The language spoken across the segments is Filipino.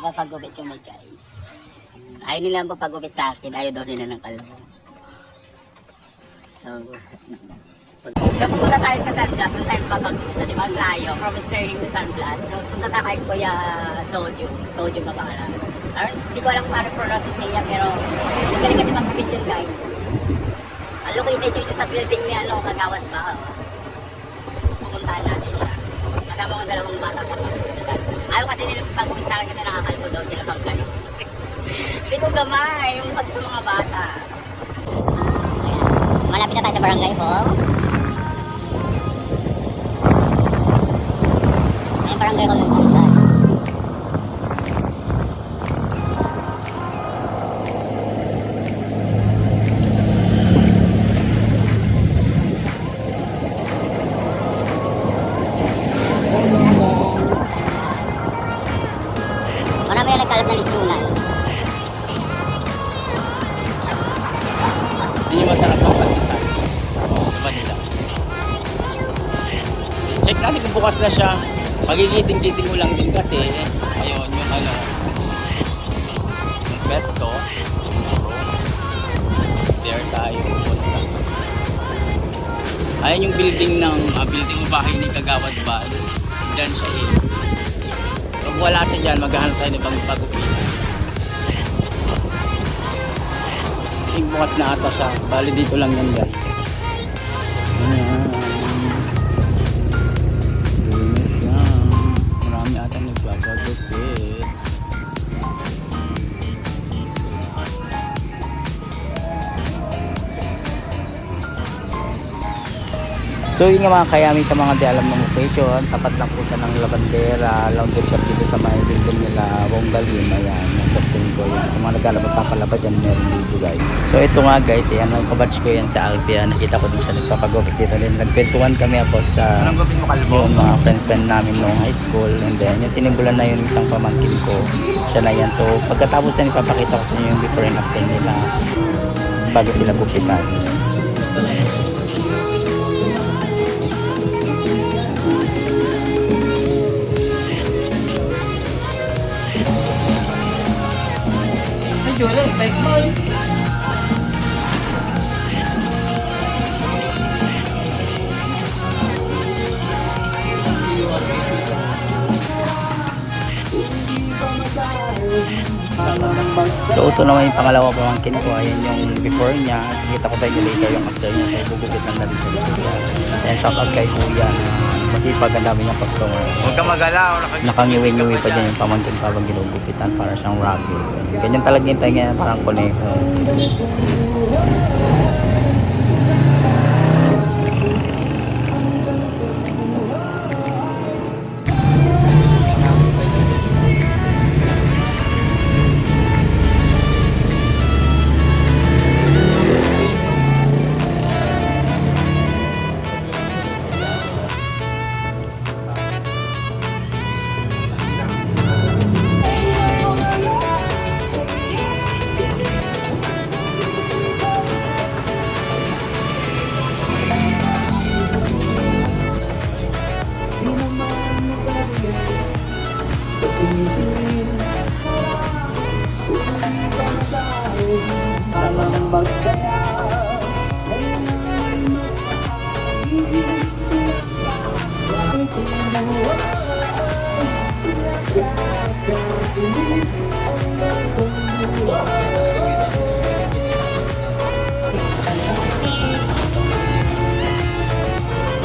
Magpapagupit kami guys. Ayaw nila magpapagupit sa akin. Ayaw daw nila ng kalbo. So pupunta tayo sa Sunblast. Doon tayo magpapagupit na, di ba? Ang layo. From Sterling to Sunblast. So punta tayo kay Kuya Soju. Soju ba pangalan? Hindi ko alam kung ano pronounce niya, pero magaling kasi magupit yun guys. Located yun sa building ni Kagawad ba? Pupuntahan natin siya. Kasama ko dalawang bata pa. Ayaw kasi nila pagupit sa akin kasi nakakalbo daw sila pag gano'n. Hindi ko gamay yung pag sa mga bata. Ayan. Malapit na tayo sa barangay hall. May barangay hall ng Sunblast. Marami na nagkalat na litsunan. Hindi nyo masarap ang pagkitan. Manila. Check natin kung bukas na siya. Magigising-gising mo lang din kasi. Ayun, yung yung pesto. There tayo. Ayun yung building ng building o bahay ni Kagawad ba? Diyan siya eh. Pag wala siya dyan, maghahanap tayo ng ibang pagupitan. Bukas na ata siya. Bali dito lang yan guys. Ayan. Linis na. Marami ata nagpapagupit. So yun nga mga kayami sa mga di alam ng location, tapat lang po siya ng Lavandera, laundry shop dito sa may building nila, Wonggalim, ayan, yung testing ko yun. Sa mga naglalabot papalabad yan, meron dito guys. So ito nga guys, ayan, ang kabatch ko yan sa Alfia, nakita ko din siya nagpapagupit dito din. Nagkwentuhan kami about sa yung mga friend namin noong high school, and then yan sinimbulan na yung isang pamangkin ko, siya na yan. So pagkatapos na ipapakita ko sa inyo yung before and after nila bago sila gupitan. Jualan, baik mal. So ito naman yung pangalawa pamangkin ko, ayan yung before niya, kita ko sa inyo later yung after niya, so ibugupit lang natin siya dito. Ayan, shout out kay Kuya na masipag, ang dami niyang customer. Huwag ka magalaw, Nakangiwi-ngiwi pa dyan yung pamangkin pa habang ginugupitan para siyang rabbit. Ayan, ganyan talaga yung tayo ngayon, parang kuneho.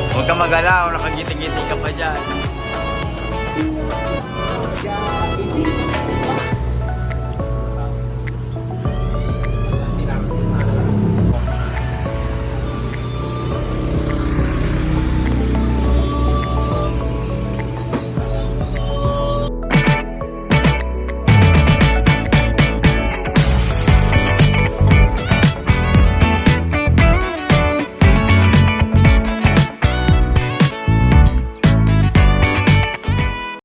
Huwag ka magalaw, nakagiting-giting ka pa dyan.